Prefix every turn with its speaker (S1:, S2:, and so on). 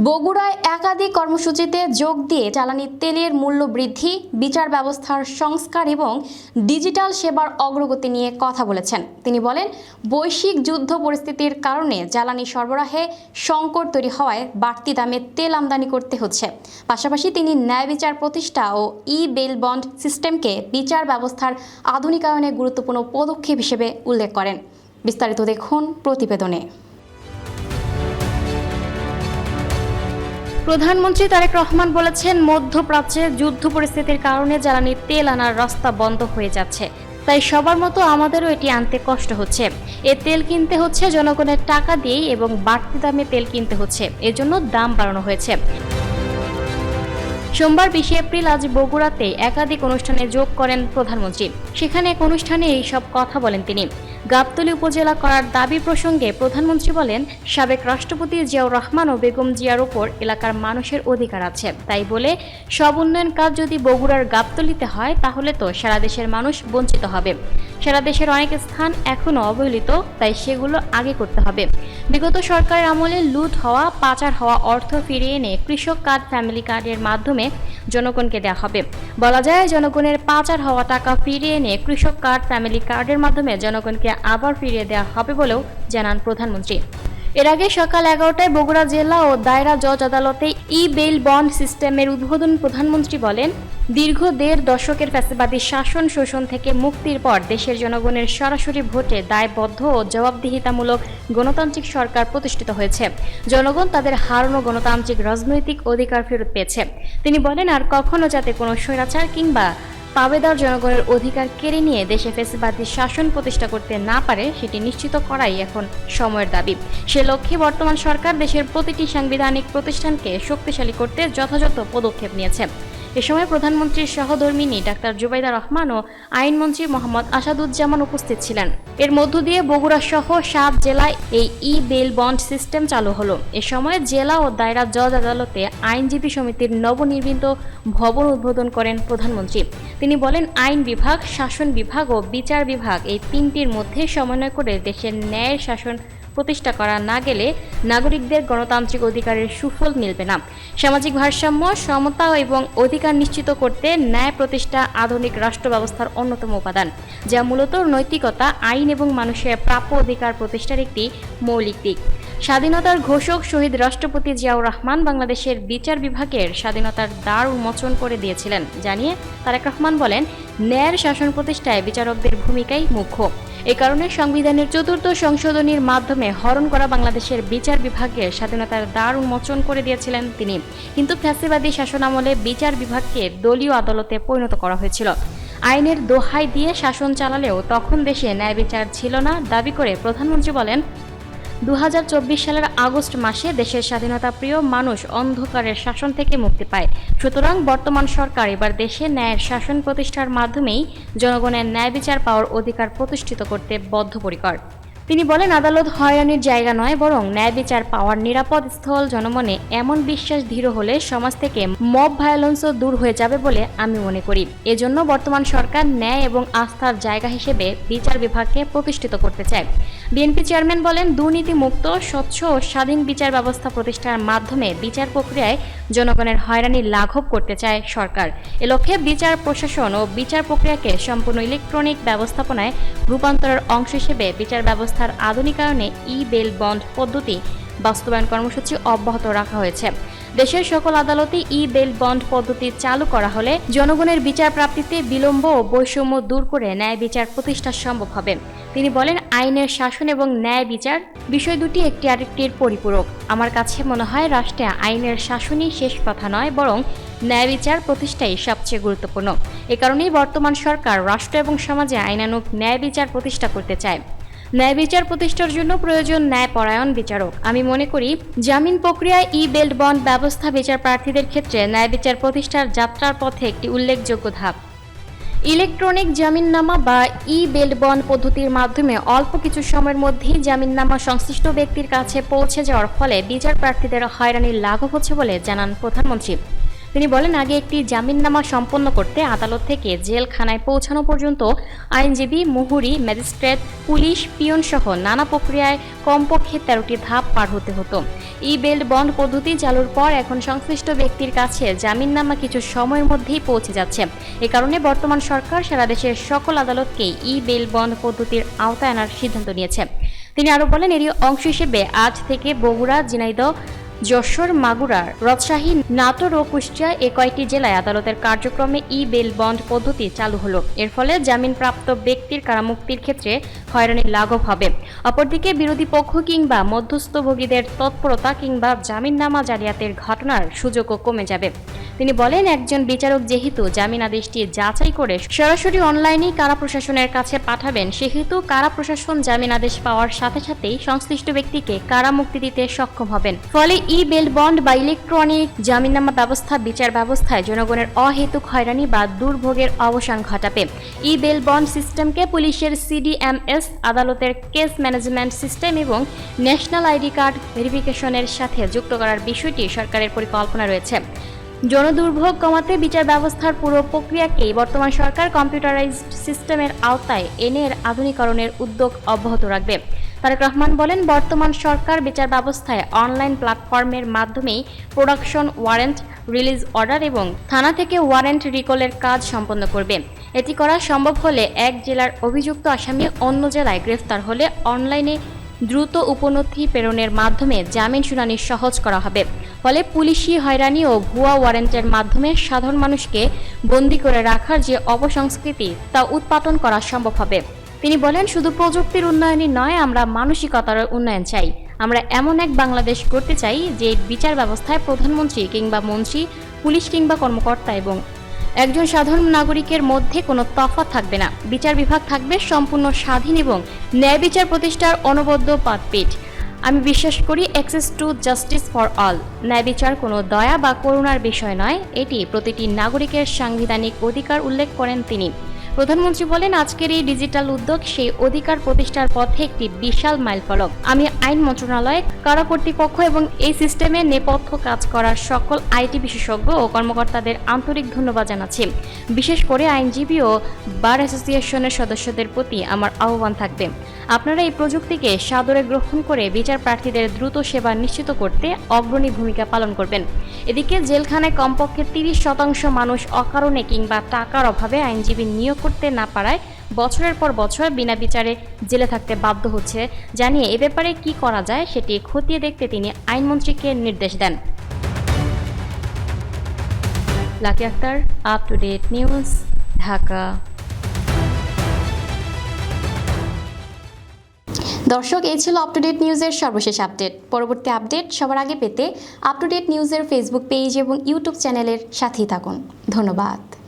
S1: বগুড়ায় একাধিক কর্মসূচিতে যোগ দিয়ে জ্বালানি তেলের মূল্য বৃদ্ধি, বিচার ব্যবস্থার সংস্কার এবং ডিজিটাল সেবার অগ্রগতি নিয়ে কথা বলেছেন। তিনি বলেন, বৈশ্বিক যুদ্ধ পরিস্থিতির কারণে জ্বালানি সরবরাহে সংকট তৈরি হওয়ায় বাড়তি দামে তেল আমদানি করতে হচ্ছে। পাশাপাশি তিনি ন্যায় বিচার প্রতিষ্ঠা ও বেল বন্ড সিস্টেমকে বিচার ব্যবস্থার আধুনিকায়নে গুরুত্বপূর্ণ পদক্ষেপ হিসেবে উল্লেখ করেন। বিস্তারিত দেখুন প্রতিবেদনে। প্রধানমন্ত্রী তারেক রহমান বলেছেন, মধ্যপ্রাচ্যে যুদ্ধ পরিস্থিতির কারণে জ্বালানি তেল আনার রাস্তা বন্ধ হয়ে যাচ্ছে। তাই সবার মতো আমাদেরও এটি আনতে কষ্ট হচ্ছে। এ তেল কিনতে হচ্ছে জনগণের টাকা দিয়েই এবং বাড়তি দামে তেল কিনতে হচ্ছে, এজন্য দাম বাড়ানো হয়েছে। সোমবার 20 এপ্রিল আজ বগুড়াতে একাধিক অনুষ্ঠানে যোগ করেন প্রধানমন্ত্রী। সেখানে এক অনুষ্ঠানে এই সব কথা বলেন তিনি। গাবতলী উপজেলা করার দাবি প্রসঙ্গে প্রধানমন্ত্রী বলেন, সাবেক রাষ্ট্রপতি জিয়াউর রহমান ও বেগম জিয়ার উপর এলাকার মানুষের অধিকার আছে। তাই বলে সব উন্নয়ন কাজ যদি বগুড়ার গাবতলীতে হয় তাহলে তো সারা দেশের মানুষ বঞ্চিত হবে। সারা দেশের অনেক স্থান এখনও অবহেলিত, তাই সেগুলো আগে করতে হবে। বিগত সরকারের আমলে লুট হওয়া, পাচার হওয়া অর্থ ফিরিয়ে এনে কৃষক কার্ড, ফ্যামিলি কার্ডের মাধ্যমে জনগণকে দেওয়া হবে। বলা যায়, জনগণের পাচার হওয়া টাকা ফিরিয়ে এনে কৃষক কার্ড, ফ্যামিলি কার্ডের মাধ্যমে জনগণকে আবার ফিরিয়ে দেওয়া হবে বলেও জানান প্রধানমন্ত্রী। এর আগে সকাল 11টায় বগুড়া জেলা ও দায়রা জজ আদালতে বেল বন্ড সিস্টেমের উদ্বোধন প্রধানমন্ত্রী বলেন, দীর্ঘ 1.5 দশকের ফ্যাসিবাদী শাসন শোষণ থেকে মুক্তির পর দেশের জনগণের সরাসরি ভোটে দায়বদ্ধ ও জবাবদিহিতামূলক গণতান্ত্রিক সরকার প্রতিষ্ঠিত হয়েছে। জনগণ তাদের হারানো গণতান্ত্রিক রাজনৈতিক অধিকার ফেরত পেয়েছে। তিনি বলেন, আর কখনো যাতে কোনো স্বৈরাচার কিংবা পাবেদার জনগণের অধিকার কেড়ে নিয়ে দেশে ফ্যাসিবাদী শাসন প্রতিষ্ঠা করতে না পারে, সেটি নিশ্চিত করাই এখন সময়ের দাবি। সে লক্ষ্যে বর্তমান সরকার দেশের প্রতিটি সাংবিধানিক প্রতিষ্ঠানকে শক্তিশালী করতে যথাযথ পদক্ষেপ নিয়েছে। এ সময় প্রধানমন্ত্রীর সহধর্মিণী ডাক্তার জুবাইদা রহমান ও আইনমন্ত্রী মোহাম্মদ আসাদুজ্জামান উপস্থিত ছিলেন। এর মধ্য দিয়ে বগুড়া সহ 7 জেলায় এই বেল বন্ড সিস্টেম চালু হলো। এ সময় জেলা ও দায়রা জজ আদালতে আইনজীবী সমিতির নবনির্মিত ভবন উদ্বোধন করেন প্রধানমন্ত্রী। তিনি বলেন, আইন বিভাগ, শাসন বিভাগ ও বিচার বিভাগ এই তিনটির মধ্যে সমন্বয় করে দেশের ন্যায়ের শাসন প্রতিষ্ঠা করা না গেলে নাগরিকদের গণতান্ত্রিক অধিকারের সুফল মিলবে না। সামাজিক ভারসাম্য, সমতা এবং অধিকার নিশ্চিত করতে ন্যায় প্রতিষ্ঠা আধুনিক রাষ্ট্র ব্যবস্থার অন্যতম উপাদান, যা মূলত নৈতিকতা, আইন এবং মানুষের প্রাপ্য অধিকার প্রতিষ্ঠার একটি মৌলিক দিক। স্বাধীনতার ঘোষক শহীদ রাষ্ট্রপতি জিয়াউর রহমান বাংলাদেশের বিচার বিভাগের স্বাধীনতার দ্বার উন্মোচন করে দিয়েছিলেন জানিয়ে তারেক রহমান বলেন, ন্যায়ের শাসন প্রতিষ্ঠায় বিচারকদের ভূমিকাই মুখ্য। এ কারণে সংবিধানের 4র্থ সংশোধনীর মাধ্যমে হরণ করা বাংলাদেশের বিচার বিভাগের স্বাধীনতার দ্বার উন্মোচন করে দিয়েছিলেন তিনি। কিন্তু ফ্যাসিবাদী শাসনামলে বিচার বিভাগকে দলীয় আদালতে পরিণত করা হয়েছিল। আইনের দোহাই দিয়ে শাসন চালালেও তখন দেশে ন্যায় বিচার ছিল না দাবি করে প্রধানমন্ত্রী বলেন, 2024 সালের আগস্ট মাসে দেশের স্বাধীনতা প্রিয় মানুষ অন্ধকারের শাসন থেকে মুক্তি পায়। সুতরাং বর্তমান সরকার এবার দেশে ন্যায়ের শাসন প্রতিষ্ঠার মাধ্যমেই জনগণের ন্যায় বিচার পাওয়ার অধিকার প্রতিষ্ঠিত করতে বদ্ধপরিকর। তিনি বলেন, আদালত হয়রানির জায়গা নয়, বরং ন্যায় বিচার পাওয়ার নিরাপদ স্থল। জনমনে এমন বিশ্বাস দৃঢ় হলে সমাজ থেকে মব ভায়োলেন্সও দূর হয়ে যাবে বলে আমি মনে করি। এজন্য বর্তমান সরকার ন্যায় এবং আস্থার জায়গা হিসেবে বিচার বিভাগকে প্রতিষ্ঠিত করতে চায়। বিএনপি চেয়ারম্যান বলেন, দুর্নীতিমুক্ত, স্বচ্ছ ও স্বাধীন বিচার ব্যবস্থা প্রতিষ্ঠার মাধ্যমে বিচার প্রক্রিয়ায় জনগণের হয়রানি লাঘব করতে চায় সরকার। এ লক্ষ্যে বিচার প্রশাসন ও বিচার প্রক্রিয়াকে সম্পূর্ণ ইলেকট্রনিক ব্যবস্থাপনায় রূপান্তরের অংশ হিসেবে বিচার ব্যবস্থার আধুনিকায়নে বেল বন্ড পদ্ধতি বাস্তবায়ন কর্মসূচি অব্যাহত রাখা হয়েছে। দেশের সকল আদালতে বেল বন্ড পদ্ধতি চালু করা হলে জনগণের বিচার প্রাপ্তিতে বিলম্ব ও বৈষম্য দূর করে ন্যায় বিচার প্রতিষ্ঠা সম্ভব হবে। তিনি বলেন, আইনের শাসন এবং ন্যায় বিচার বিষয় দুটি একটি আরেকটির পরিপূরক। আমার কাছে মনে হয় রাষ্ট্রে আইনের শাসনই শেষ কথা নয়, বরং ন্যায় বিচার প্রতিষ্ঠাই সবচেয়ে গুরুত্বপূর্ণ। এ কারণেই বর্তমান সরকার রাষ্ট্র এবং সমাজে আইনানুগ ন্যায় বিচার প্রতিষ্ঠা করতে চায়। ন্যায় বিচার প্রতিষ্ঠার জন্য প্রয়োজন ন্যায়পরায়ণ বিচারক। আমি মনে করি জামিন প্রক্রিয়ায় বেল বন্ড ব্যবস্থা বিচার প্রার্থীদের ক্ষেত্রে ন্যায় বিচার প্রতিষ্ঠার যাত্রার পথে একটি উল্লেখযোগ্য ধাপ। ইলেকট্রনিক জামিননামা বা বেল বন্ড পদ্ধতির মাধ্যমে অল্প কিছু সময়ের মধ্যেই জামিননামা সংশ্লিষ্ট ব্যক্তির কাছে পৌঁছে যাওয়ার ফলে বিচার প্রার্থীদের হয়রানির লাঘব হচ্ছে বলে জানান প্রধানমন্ত্রী। তিনি বলেন, আগে একটি জামিননামা সম্পন্ন করতে আদালত থেকে জেলখানায় পৌঁছানো পর্যন্ত আইনজীবী, মুহুরি, ম্যাজিস্ট্রেট, পুলিশ, পিয়ন সহ নানা প্রক্রিয়ায় কমপক্ষে 13টি ধাপ পার হতে হতো। ই-বেল বন্ড পদ্ধতি চালুর পর এখন সংশ্লিষ্ট ব্যক্তির কাছে জামিননামা কিছু সময়ের মধ্যেই পৌঁছে যাচ্ছে। এ কারণে বর্তমান সরকার সারা দেশের সকল আদালতকেই ই-বেল বন্ড পদ্ধতির আওতায় আনার সিদ্ধান্ত নিয়েছে। তিনি আরও বলেন, এরই অংশ হিসেবে আজ থেকে বগুড়া, ঝিনাইদহ, যশোর, মাগুরা, রাজশাহী, নাটোর ও কুষ্টিয়া এ কয়েকটি জেলায় আদালতের কার্যক্রমে ই-বেল বন্ড পদ্ধতি চালু হলো। এর ফলে জামিনপ্রাপ্ত ব্যক্তির কারামুক্তির ক্ষেত্রে হয়রানি লাঘব হবে। অপরদিকে বিরোধী পক্ষ কিংবা মধ্যস্থভোগীদের তৎপরতা কিংবা জামিননামা জালিয়াতির ঘটনার সুযোগও কমে যাবে। তিনি বলেন, একজন বিচারক যেহেতু জামিন আদেশটি যাচাই করে সরাসরি অনলাইনেই কারা প্রশাসনের কাছে পাঠাবেন, সেহেতু কারা প্রশাসন জামিন আদেশ পাওয়ার সাথে সাথেই সংশ্লিষ্ট ব্যক্তিকে কারামুক্তি দিতে সক্ষম হবেন। ফলে ই-বেল বন্ড বা ইলেকট্রনিক জামিননামা ব্যবস্থা বিচার ব্যবস্থায় জনগণের অহেতুক হয়রানি বা দুর্ভোগের অবসান ঘটাবে। ই-বেল বন্ড সিস্টেমকে পুলিশের CDMS, আদালতের কেস ম্যানেজমেন্ট সিস্টেম এবং ন্যাশনাল আইডি কার্ড ভেরিফিকেশনের সাথে যুক্ত করার বিষয়টি সরকারের পরিকল্পনা রয়েছে। জনদুর্ভোগ কমাতে বিচার ব্যবস্থার পুরো প্রক্রিয়াকেই বর্তমান সরকার কম্পিউটারাইজড সিস্টেমের আওতায় এনে এর আধুনিকরণের উদ্যোগ অব্যাহত রাখবে। তারেক রহমান বলেন, বর্তমান সরকার বিচার ব্যবস্থায় অনলাইন প্ল্যাটফর্মের মাধ্যমেই প্রোডাকশন ওয়ারেন্ট, রিলিজ অর্ডার এবং থানা থেকে ওয়ারেন্ট রিকলের কাজ সম্পন্ন করবে। এটি করা সম্ভব হলে এক জেলার অভিযুক্ত আসামি অন্য জেলায় গ্রেফতার হলে অনলাইনে দ্রুত উপনথি প্রেরণের মাধ্যমে জামিন শুনানি সহজ করা হবে। ফলে পুলিশি হয়রানি ও ভুয়া ওয়ারেন্টের মাধ্যমে সাধারণ মানুষকে বন্দী করে রাখার যে অপসংস্কৃতি তা উৎপাটন করা সম্ভব হবে। তিনি বলেন, শুধু প্রযুক্তির উন্নয়নই নয়, আমরা মানসিকতার উন্নয়ন চাই। আমরা এমন এক বাংলাদেশ গড়তে চাই যে বিচার ব্যবস্থায় প্রধানমন্ত্রী কিংবা মন্ত্রী, পুলিশ কিংবা কর্মকর্তা এবং একজন সাধারণ নাগরিকের মধ্যে কোনো তফাৎ থাকবে না। বিচার বিভাগ থাকবে সম্পূর্ণ স্বাধীন এবং ন্যায় বিচার প্রতিষ্ঠার অনবদ্য পাদপীঠ। আমি বিশ্বাস করি access to justice for all. ন্যায় বিচার কোনো দয়া বা করুণার বিষয় নয়, এটি প্রতিটি নাগরিকের সাংবিধানিক অধিকার উল্লেখ করেন তিনি। প্রধানমন্ত্রী বলেন, আজকের এই ডিজিটাল উদ্যোগ সেই অধিকার প্রতিষ্ঠার পথে একটি বিশাল মাইলফলক। আমি আইন মন্ত্রণালয়, কারা কর্তৃপক্ষ এবং এই সিস্টেমে নেপথ্য কাজ করার সকল আইটি বিশেষজ্ঞ ও কর্মকর্তাদের আন্তরিক ধন্যবাদ জানাচ্ছি। বিশেষ করে আইনজীবী ও বার অ্যাসোসিয়েশনের সদস্যদের প্রতি আমার আহ্বান থাকবে, আপনারা এই প্রযুক্তিকে সাদরে গ্রহণ করে বিচার প্রার্থীদের দ্রুত সেবা নিশ্চিত করতে অগ্রণী ভূমিকা পালন করবেন। এদিকে জেলখানায় কমপক্ষে 30% মানুষ অকারণে কিংবা টাকার অভাবে আইনজীবী নিয়োগ করতে না পারায় বছরের পর বছর বিনা বিচারে জেলে থাকতে বাধ্য হচ্ছে জানিয়ে এ ব্যাপারে কি করা যায় সেটি খতিয়ে দেখতে তিনি আইনমন্ত্রীকে নির্দেশ দেন। Lucky Akhtar, up to date news, Dhaka.
S2: দর্শক, এই ছিল আপ টু ডেট নিউজের সর্বশেষ আপডেট। পরবর্তী আপডেট সবার আগে পেতে আপ টু ডেট নিউজের ফেসবুক পেজ এবং ইউটিউব চ্যানেলের সাথেই থাকুন। ধন্যবাদ।